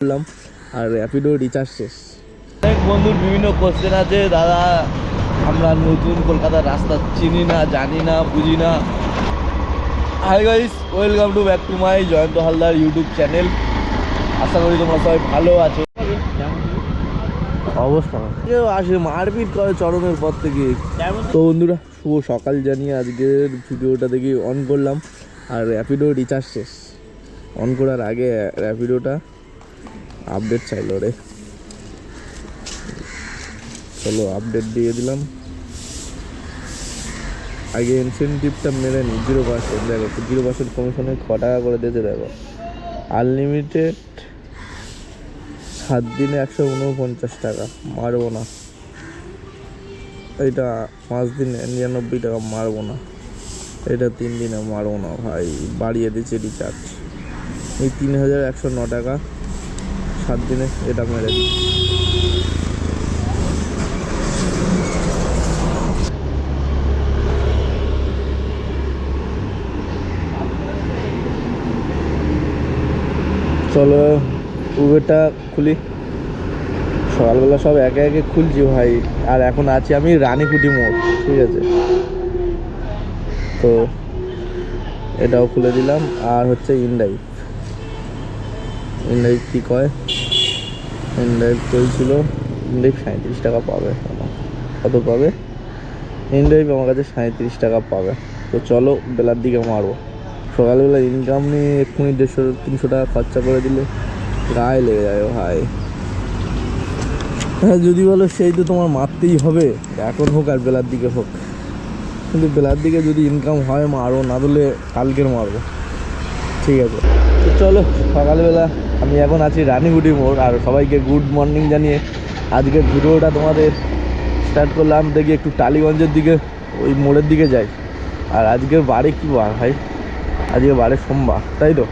করলাম আর র্যাপিডো রিচার্জ শেষ। অনেক বন্ধুর বিভিন্ন কোশ্চেন আছে, দাদা আমরা নতুন কলকাতার রাস্তা চিনি না, জানি না, বুঝি না। Hi guys, welcome to back to my Joyanta Haldar YouTube channel. আশা করি তোমরা সবাই ভালো আছো। অবস্থা কেউ আসে মারপিট করে চরমের পর থেকে। তো বন্ধুরা শুভ সকাল জানিয়ে আজকের ভিডিওটা দেখি অন করলাম আর র্যাপিডো রিচার্জ শেষ। অন করার আগে র্যাপিডোটা আপডেট চাইলো রে, চলো আপডেট দিয়ে দিলাম। আগে ইনসেন্টিভটা মেরে নি 0%। দেখো 0% কমিশনে 6 টাকা করে দিয়েছে। দেখো আনলিমিটেড 7 দিনে 149 টাকা, মারবো না। এটা 5 দিনে 99 টাকা, মারবো না। এটা 3 দিনে মারবো না ভাই, বাড়িয়ে দিচ্ছে রিচার্জ। এই 3109 টাকা 7 দিনে, এটা মেরে দিই। চলো উবেরটা খুলি। সকালবেলা সব একে একে খুলছি ভাই। আর এখন আছি আমি রানীকুটি মোড়, ঠিক আছে। তো এটাও খুলে দিলাম। আর হচ্ছে ইনড্রাইভ কী কয়, ইনড্রাইভ চলছিল। ইনড্রাইভ 37 টাকা পাবে। কত পাবে ইনড্রাইভ? আমার কাছে 37 টাকা পাবে। তো চলো বেলার দিকে মারবো। সকালবেলা ইনকাম নিয়ে এক্ষুনি 150-300 টাকা খরচা করে দিলে গায়ে লেগে যায় ভাই। হ্যাঁ যদি বলো সেই তো তোমার মারতেই হবে, এখন হোক আর বেলার দিকে হোক। কিন্তু বেলার দিকে যদি ইনকাম হয় মারো, না দিলে কালকের মারবো, ঠিক আছে। তো চলো সকালবেলা আমি এখন আছি রানীগুটি মোড়। আর সবাইকে গুড মর্নিং জানিয়ে আজকের ভিডিওটা তোমাদের স্টার্ট করলাম। দেখি একটু টালিগঞ্জের দিকে, ওই মোড়ের দিকে যাই। আর আজকের বারে কী বার ভাই? আজকে বারে সোমবার, তাই তো।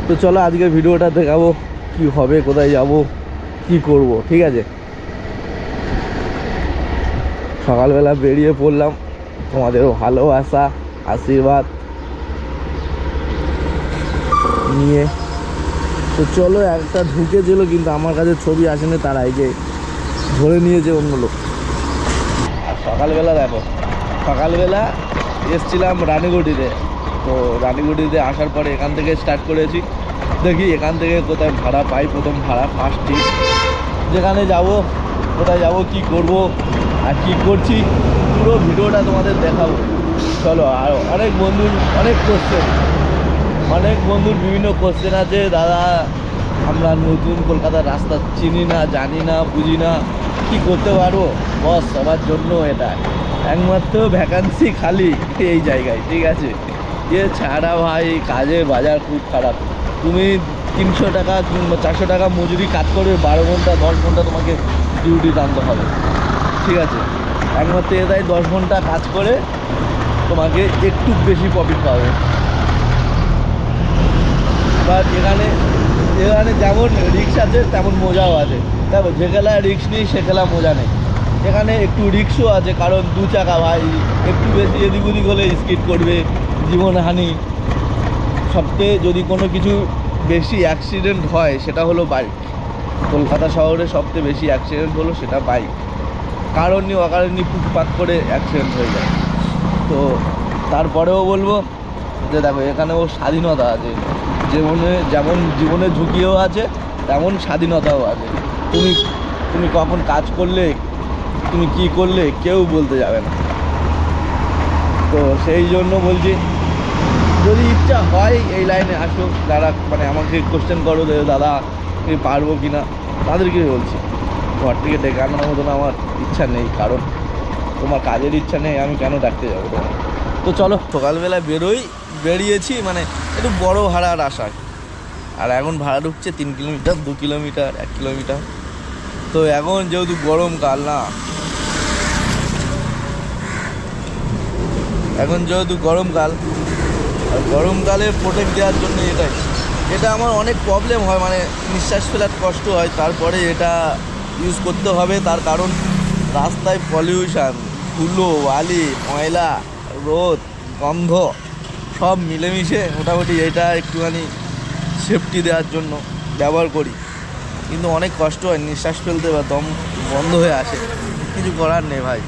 তো চলো আজকের ভিডিওটা দেখাবো কি হবে, কোথায় যাব, কি করব, ঠিক আছে। সকালবেলা বেরিয়ে পড়লাম তোমাদেরও ভালোবাসা আশীর্বাদ নিয়ে। তো চলো একটা ঢুকেছিল কিন্তু আমার কাছে ছবি আসেনি, তার আগে ধরে নিয়েছে অন্য লোক। আর সকালবেলা দেখো, সকালবেলা এসছিলাম রানীগুটিতে। তো রানীগুটিতে আসার পরে এখান থেকে স্টার্ট করেছি। দেখি এখান থেকে কোথায় ভাড়া পাই। প্রথম ভাড়া ফার্স্ট ট্রিপ, যেখানে যাব, কোথায় যাব, কি করব আর কি করছি, পুরো ভিডিওটা তোমাদের দেখাবো। চলো। আর অনেক বন্ধুর বিভিন্ন কোশ্চেন আছে, দাদা আমরা নতুন কলকাতার রাস্তা চিনি না, জানি না, বুঝি না, কি করতে পারবো? বস সবার জন্য এটা একমাত্র ভ্যাকান্সি খালি এই জায়গায়, ঠিক আছে। এ ছাড়া ভাই কাজের বাজার খুব খারাপ। তুমি 300 টাকা কিংবা 400 টাকা মজুরি কাজ করবে, 12 ঘন্টা 10 ঘন্টা তোমাকে ডিউটি টানতে হবে, ঠিক আছে। একমাত্র এটাই 10 ঘন্টা কাজ করে তোমাকে একটু বেশি প্রফিট পাবে। বাট এখানে যেমন রিস্ক আছে তেমন মজাও আছে। দেখো যে খেলায় রিস্ক নেই সে খেলা মজা নেই। এখানে একটু রিস্কও আছে, কারণ 2 চাকা ভাই, একটু বেশি এদিক ওদিক হলে স্কিড করবে, জীবনহানি। সবচেয়ে যদি কোনো কিছু বেশি অ্যাক্সিডেন্ট হয় সেটা হলো বাইক। কলকাতা শহরে সবচেয়ে বেশি অ্যাক্সিডেন্ট হলো সেটা বাইক। কারণই অকারণই ফুটপাত করে অ্যাক্সিডেন্ট হয়ে যায়। তো তারপরেও বলবো যে দেখো এখানেও স্বাধীনতা আছে। যেমন জীবনে ঝুঁকিও আছে, তেমন স্বাধীনতাও আছে। তুমি কখন কাজ করলে, তুমি কি করলে কেউ বলতে যাবে না। তো সেই জন্য বলছি, যদি ইচ্ছা হয় এই লাইনে আসো। যারা মানে আমাকে কোশ্চেন করো যে দাদা তুমি পারবো কি না, তাদেরকে বলছি ঘর থেকে ডেকে আনার মতন আমার ইচ্ছা নেই। কারণ তোমার কাজের ইচ্ছা নেই, আমি কেন ডাকতে যাবো তোমার? তো চলো সকালবেলা বেরিয়েছি মানে একটু বড় ভাড়ার আশায়। আর এখন ভাড়া ঢুকছে 3 কিলোমিটার, 2 কিলোমিটার, 1 কিলোমিটার। তো এখন যেহেতু গরমকাল না, আর গরমকালে প্রোটেক্ট দেওয়ার জন্য এটা আমার অনেক প্রবলেম হয়, মানে নিঃশ্বাস ফেলার কষ্ট হয়। তারপরে এটা ইউজ করতে হবে, তার কারণ রাস্তায় পলিউশন, ধুলো, বালি, ময়লা, রোদ, গন্ধ সব মিলেমিশে মোটামুটি এটা একটুখানি সেফটি দেওয়ার জন্য ব্যবহার করি। কিন্তু অনেক কষ্ট হয়, নিঃশ্বাস ফেলতে বা দম বন্ধ হয়ে আসে, কিছু করার নেই ভাই।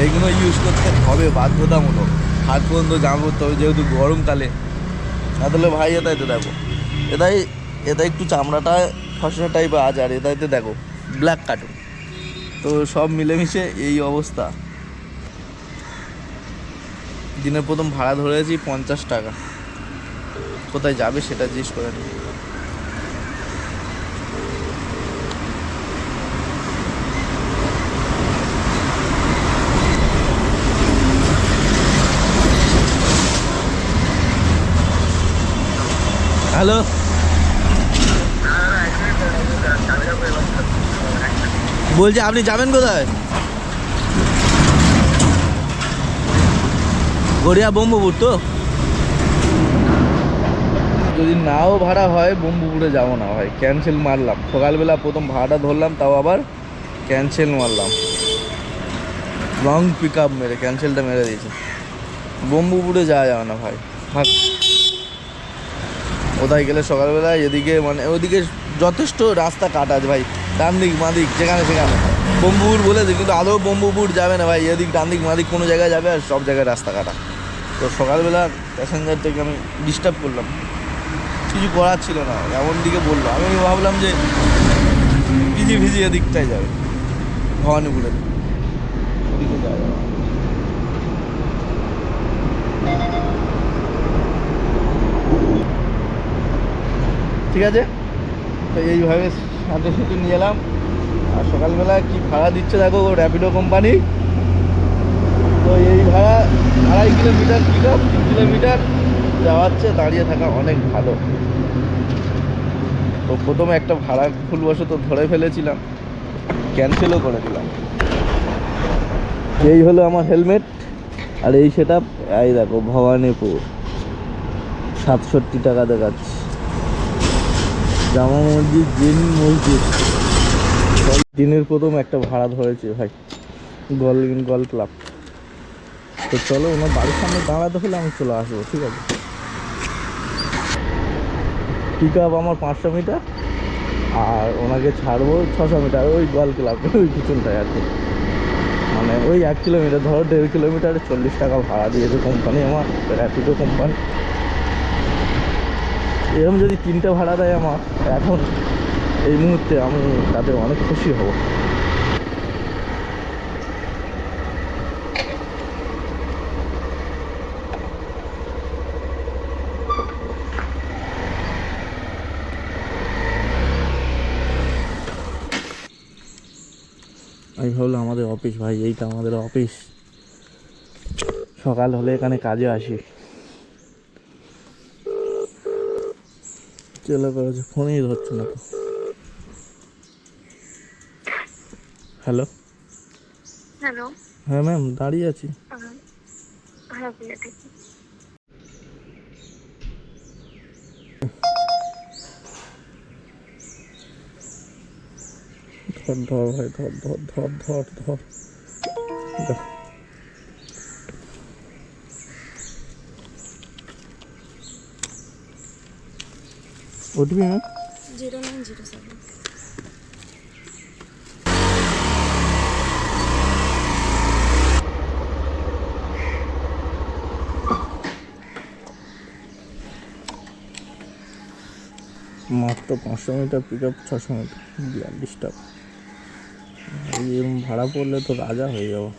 এইগুলো ইউজ করতে হবে বাধ্যতামূলক, হাত পর্যন্ত জামা পরতে হবে যেহেতু গরমকালে। তাহলে ভাই এটাইতে দেখো, এটাই একটু চামড়াটা ফসা টাইপ আজ, আর এটাইতে দেখো ব্ল্যাক কার্টুন। তো সব মিলেমিশে এই অবস্থা। দিনের প্রথম ভাড়া ধরেছি 50 টাকা। কোথায় যাবে সেটা জিজ্ঞেস করে নি। হ্যালো, বলছি আপনি যাবেন কোথায়? গড়িয়া ব্রহ্মপুর তো? যদি নাও ভাড়া হয় ব্রহ্মপুরে যাবো না ভাই, ক্যান্সেল মারলাম। সকালবেলা প্রথম ভাড়াটা ধরলাম, তাও আবার ক্যান্সেল মারলাম। লং পিক আপ মেরে ক্যান্সেলটা মেরে দিয়েছে। ব্রহ্মপুরে যাওয়া যাবে না ভাই, থাক। কোথায় গেলে সকালবেলা এদিকে মানে ওদিকে যথেষ্ট রাস্তা কাটা আছে ভাই, ডান দিক বাঁ দিক যেখানে সেখানে ব্রহ্মপুর বলেছে, কিন্তু আদৌ ব্রহ্মপুর যাবে না ভাই। এদিক ডান দিক বাঁ দিক কোনো জায়গায় যাবে, আর সব জায়গায় রাস্তা কাটা। তো সকালবেলা প্যাসেঞ্জারটাকে আমি ডিস্টার্ব করলাম, কিছু করার ছিল না, এমন দিকে বললো। আমি ভাবলাম যে ভিজি ভিজি এদিকটায় যাবে, ভবানীপুরের ওদিকে যাবে। ঠিক আছে, তো এইভাবে সাথে সাথে নিয়ে এলাম। আর সকালবেলা কি ভাড়া দিচ্ছে দেখো র্যাপিডো কোম্পানি। তো এই ভাড়া 2.5 কিলোমিটার পিক আপ, 3 কিলোমিটার যাওয়াচ্ছে, দাঁড়িয়ে থাকা অনেক ভালো। তো প্রথমে একটা ভাড়া ভুলবশত ধরে ফেলেছিলাম, ক্যান্সেলও করে দিলাম। এই হলো আমার হেলমেট, আর এই সেট আপ। এই দেখো ভবানীপুর 67 টাকা দেখাচ্ছে। জামা মসজিদ, জিন মসজিদ, দিনের প্রথম একটা ভাড়া ধরেছে ভাই, গল ক্লাব। তো চলো ওনার বাড়ির সামনে দাঁড়াতে হলে আমি চলে আসবো, ঠিক আছে? পিক আপ আমার 500 মিটার, আর ওনাকে ছাড়বো 600 মিটার, ওই গল ক্লাব ওই পিছনটায় আর কি। মানে ওই 1 কিলোমিটার, ধরো 1.5 কিলোমিটারে 40 টাকা ভাড়া দিয়েছে কোম্পানি আমার, র্যাপিডো কোম্পানি। এরকম যদি 3টে ভাড়া দেয় আমার এখন এই মুহূর্তে, আমি তাতে অনেক খুশি হব। আমি ভাবলাম আমাদের অফিস ভাই, এইটা আমাদের অফিস। সকাল হলে এখানে কাজে আসি। চলে করেছে, ফোনেই ধরছে না তো। Hello, hello. হ্যাঁ ম্যাম, দাঁড়িয়ে আছি। হ্যাঁ বলে দেখি। ধর ধর ভাই, ধর ধর ধর ধর ধর। OTP ma'am 0907। মাত্র 500 মিটার পিক আপ, 600 মিটার, 42 টাকা। এরকম ভাড়া পড়লে তো রাজা হয়ে যাবো।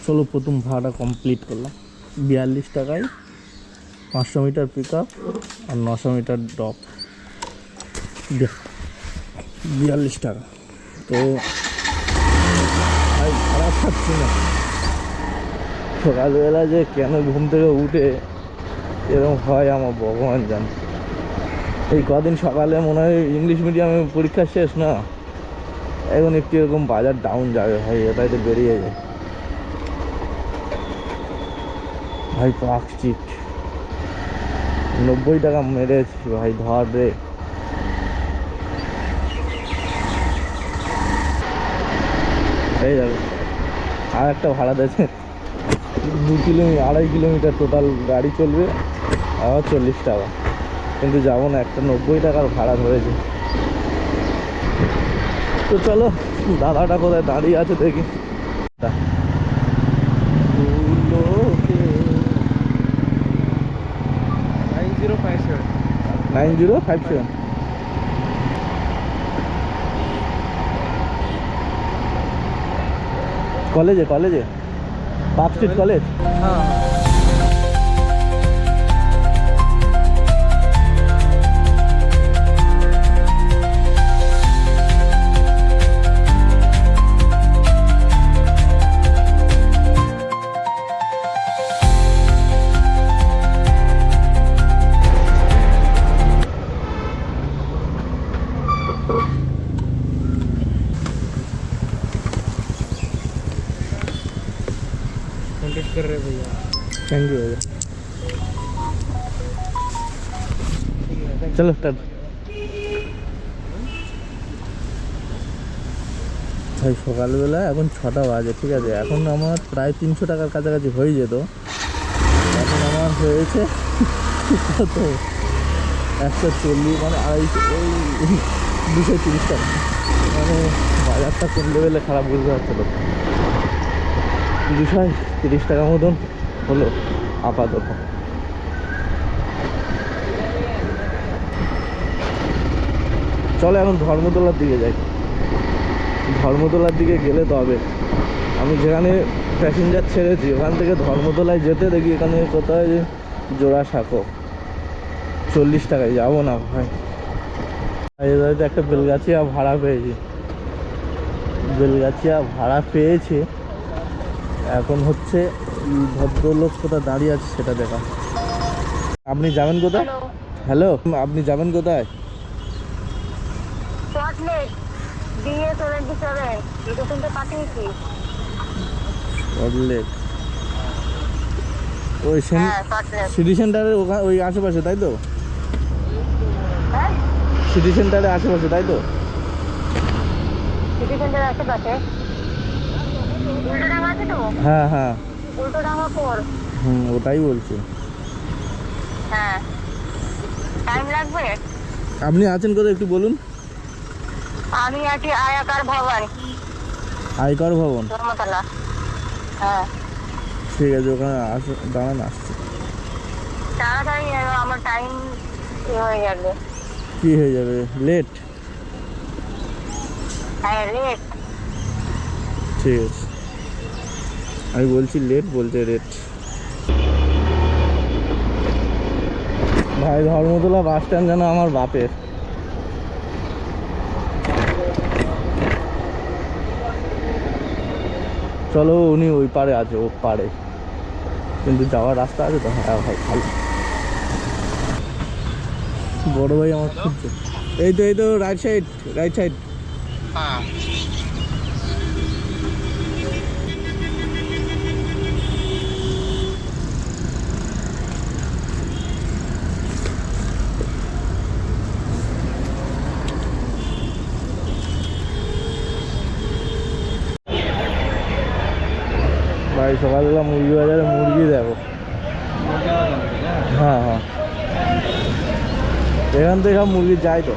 চলো প্রথম ভাড়াটা কমপ্লিট করলাম 42 টাকায়, 500 মিটার পিক আপ আর 900 মিটার ড্রপ, 42 টাকা। তো ভাই খারাপ থাকছে না। সকালবেলা যে কেন ঘুম থেকে উঠে এরকম হয় আমার ভগবান জান। এই কদিন সকালে মনে হয় ইংলিশ মিডিয়ামে পরীক্ষা শেষ না, এখন একটু এরকম বাজার ডাউন যাবে ভাই, এটাই তো বেরিয়ে যায় ভাই। পাক চিট 90 টাকা মেরেছি ভাই, ধর রে। এই দেখো আর একটা ভাড়া দিয়েছে 2.5 কিলোমিটার টোটাল গাড়ি চলবে, আবার 40 টাকা। কিন্তু যাবো না, একটা 90 টাকার ভাড়া ধরেছে। তো চলো দাদাটা কোথায় দাঁড়িয়ে আছে দেখি। 9057 কলেজে পার্ক স্ট্রিট কলেজ। হ্যাঁ कॉन्टेक्ट कर रहे भैया। थैंक यू भैया। चलो स्टार्ट। ভাই সকালবেলা এখন 6টা বাজে, ঠিক আছে, এখন আমার প্রায় 300 টাকার কাছাকাছি হয়ে যেত। এখন আমার হয়েছে কত 140, মানে 230 টাকা। মানে বাজারটা কোন লেভেলে খারাপ বুঝতে পারছে তো। 230 টাকা মতন হলো আপাতত। চলো এখন ধর্মতলার দিকে যাই। ধর্মতলার দিকে গেলে তবে আমি যেখানে প্যাসেঞ্জার ছেড়েছি ওখান থেকে ধর্মতলায় যেতে দেখি এখানে কোথায় যে জোড়াসাঁকো 40 টাকায় যাবো না ভাই। এবারে একটা বেলগাছিয়া ভাড়া পেয়েছি, এখন হচ্ছে ভদ্রলোক কোথায় দাঁড়িয়ে আছে সেটা দেখা। আপনি যাবেন কোথায়? হ্যালো, আপনি যাবেন কোথায়? ওই সিটি সেন্টারের ওই আশেপাশে, তাই তো? সিটি সেন্টারের আশেপাশে, তাই তো? সিটি সেন্টার আশেপাশে উল্টোডাঙ্গা আছে তো? হ্যাঁ হ্যাঁ, উল্টোডাঙ্গা পর। ওটাই বলছি। হ্যাঁ, টাইম লাগবে? আপনি আছেন কোথায় একটু বলুন। আমি আছি আয়াকার ভবন, আয়কর ভবন। ধর্মতলা। হ্যাঁ ঠিক আছে, ওখানে দাঁড়ান, আসছে। তাড়াতাড়ি এলো, আমার টাইম হয়ে যাবে। কি হয়ে যাবে? লেট? হ্যাঁ লেট। ঠিক আছে, আমি বলছি লেট, বলছে রেট। ভাই ধর্মতলা বাস স্ট্যান্ড যেন আমার বাপের। চলো, উনি ওই পারে আছে, ও পারে, কিন্তু যাওয়ার রাস্তা আছে তো। হ্যাঁ ভাই ভালো। বড় ভাই আমার খুঁজছে। এই তো রাইট সাইড। হ্যাঁ ভাই সকালবেলা মুরগি বাজারে মুরগি দেখো। হ্যাঁ হ্যাঁ, এখান থেকে সব মুরগি যায় তো।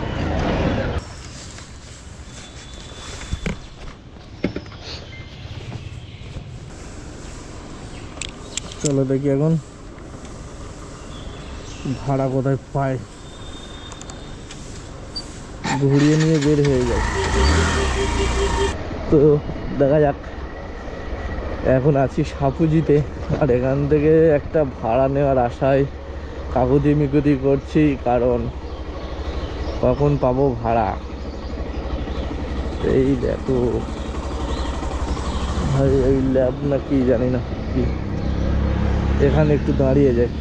চলো দেখি এখন ভাড়া কোথায় পায়, ঘুরিয়ে নিয়ে বের হয়ে যায়। তো দেখা যাক। এখন আছি সাপুজিতে, আর এখান থেকে একটা ভাড়া নেওয়ার আশায় কাকুতি মিকুতি করছি, কারণ কখন পাবো ভাড়া। এই দেখো ভাই, এই ল্যাব না কি জানি না কি, এখানে একটু দাঁড়িয়ে যায়।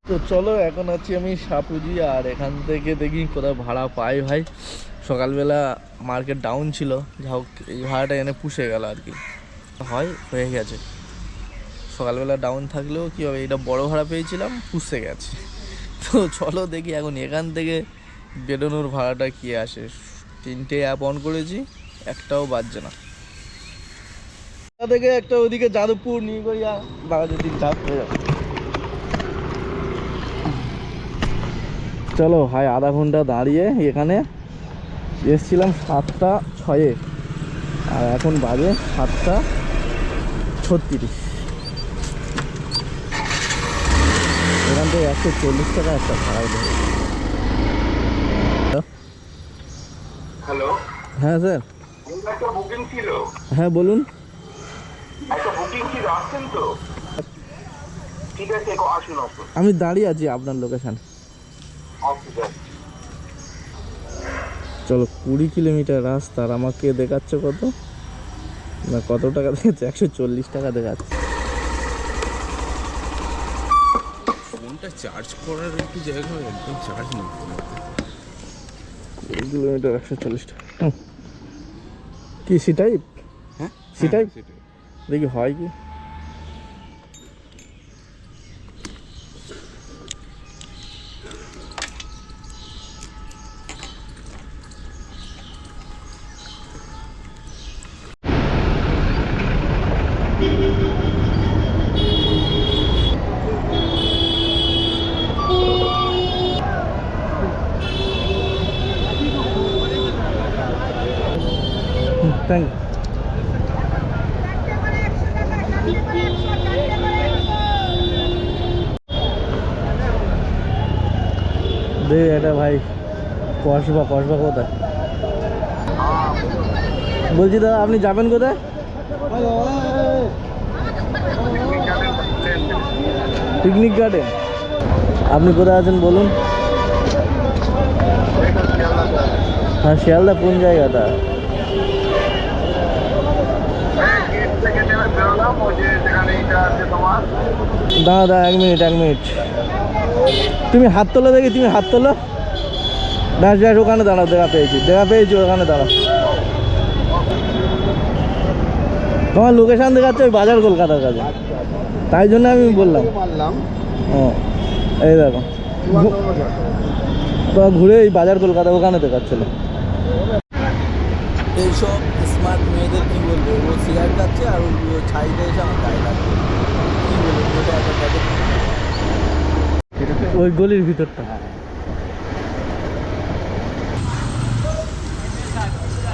তো চলো এখন আছি আমি সাপুজি, আর এখান থেকে দেখি কোথাও ভাড়া পাই ভাই। সকালবেলা মার্কেট ডাউন ছিল, যা হোক এই ভাড়াটা এনে পুষে গেল আর কি, হয়ে গেছে। সকালবেলা ডাউন থাকলেও কী হবে, এটা বড় ভাড়া পেয়েছিলাম, পুষে গেছে। তো চলো দেখি এখন এখান থেকে বেরোনোর ভাড়াটা কী আসে। 3টে অ্যাপ অন করেছি, একটাও বাজছে না। থেকে একটা ওদিকে যাদবপুর নিয়ে গিয়া বাগাতে 3 ধাপ হয়ে যাবে। চলো ভাই, আধা ঘন্টা দাঁড়িয়ে এখানে এসেছিলাম 7:06 আর এখন বাজে 7:36। এখান থেকে 140 টাকা একটা ভাড়া দেবে। হ্যালো, হ্যাঁ স্যার। একটা বুকিং ছিল। হ্যাঁ বলুন। একটা বুকিং ছিল, আসছেন তো? ঠিক আছে, আসুন আসুন। আমি দাঁড়িয়ে আছি আপনার লোকেশন। আচ্ছা, চলো, 20 কিলোমিটার রাস্তা আর আমাকে দেখাচ্ছে কত না, কত টাকা দেখাচ্ছে? 140 টাকা দেখাচ্ছে। ফোনটা চার্জ করার একটু জায়গা হয়, একদম চার্জ নেই ফোনে। 20 কিলোমিটার 140 টাকা। কি সি টাইপ? হ্যাঁ সি টাইপ সেটাই। দেখি হয় কি। থ্যাংক দে এটা ভাই। কসবা কোথায়? বলছি দাদা, আপনি যাবেন কোথায়? Picnic garden. আপনি কোথায় আছেন বলুন? হ্যাঁ, শিয়ালদা কোন জায়গাটা? দাদা 1 মিনিট। তুমি হাত তোলো দেখি, তুমি হাত তোলো। ব্যাস ওখানে দাঁড়াও, দেখা পেয়েছি ওখানে দাঁড়াও। তোমার লোকেশন দেখাচ্ছে ওই বাজার কলকাতার কাছে, তাই জন্য আমি বললাম। ও এই দেখো, তো ঘুরে এই বাজার কলকাতা ওখানে দেখাচ্ছিল। এইসব স্মার্ট মেয়েদের কি বলবো, ও সিগারেট খাচ্ছে আর ও ছাইতে এসে আমার গায়ে লাগছে। কি বলবো, ওটা একটা ওই গলির ভিতরটা।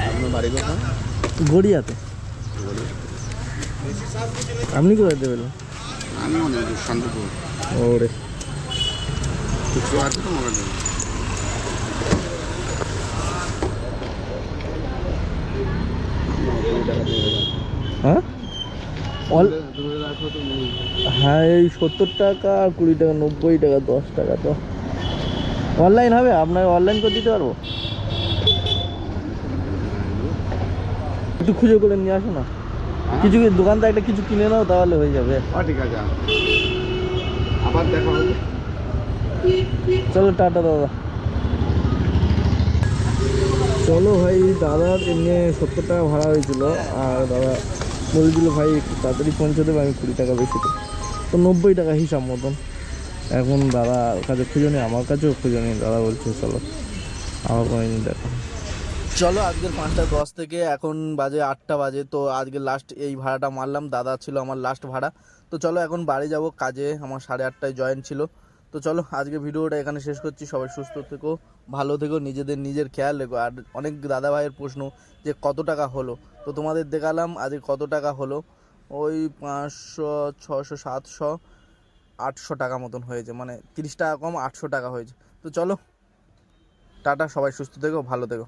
আপনার বাড়ি কোথায়? গড়িয়াতে। আপনি কোথায় দেবেন? আমি অনেক শান্তিপুর। ওরে কিছু আছে তো মনে হয়। হ্যাঁ হ্যাঁ, এই 70 টাকা আর 20 টাকা, 90 টাকা, 10 টাকা। তো অনলাইন হবে? আপনাকে অনলাইন করে দিতে পারবো। একটু খুঁজে করে নিয়ে আসো না। কিছু দোকান থেকে একটা কিছু কিনে নাও, তাহলে হয়ে যাবে। ঠিক আছে, আবার দেখা হবে। চলো টাটা দাদা। চলো ভাই, দাদার এমনি 70 টাকা ভাড়া হয়েছিল আর দাদা বলেছিল ভাই একটু তাড়াতাড়ি পৌঁছে দেবে, আমি 20 টাকা বেশি দেবো। তো 90 টাকা হিসাব মতন। এখন দাদার কাছে খুঁজে নেই, আমার কাছেও খুঁজে নেই। দাদা বলছে চলো আমার কোনো দেখা। চলো, আজকের 5:10 থেকে এখন বাজে 8টা বাজে। তো আজকে লাস্ট এই ভাড়াটা মারলাম, দাদা ছিল আমার লাস্ট ভাড়া। তো চলো এখন বাড়ি যাব, কাজে আমার 8:30টায় জয়েন ছিল। তো চলো আজকে ভিডিওটা এখানে শেষ করছি। সবাই সুস্থ থেকো, ভালো থেকো, নিজের খেয়াল রেখো। আর অনেক দাদা ভাইয়ের প্রশ্ন যে কত টাকা হলো, তো তোমাদের দেখালাম আজকে কত টাকা হলো। ওই 500, 600, 700, 800 টাকা মতন হয়েছে, মানে 30 টাকা কম 800 টাকা হয়েছে। তো চলো টাটা, সবাই সুস্থ থেকো, ভালো থেকো।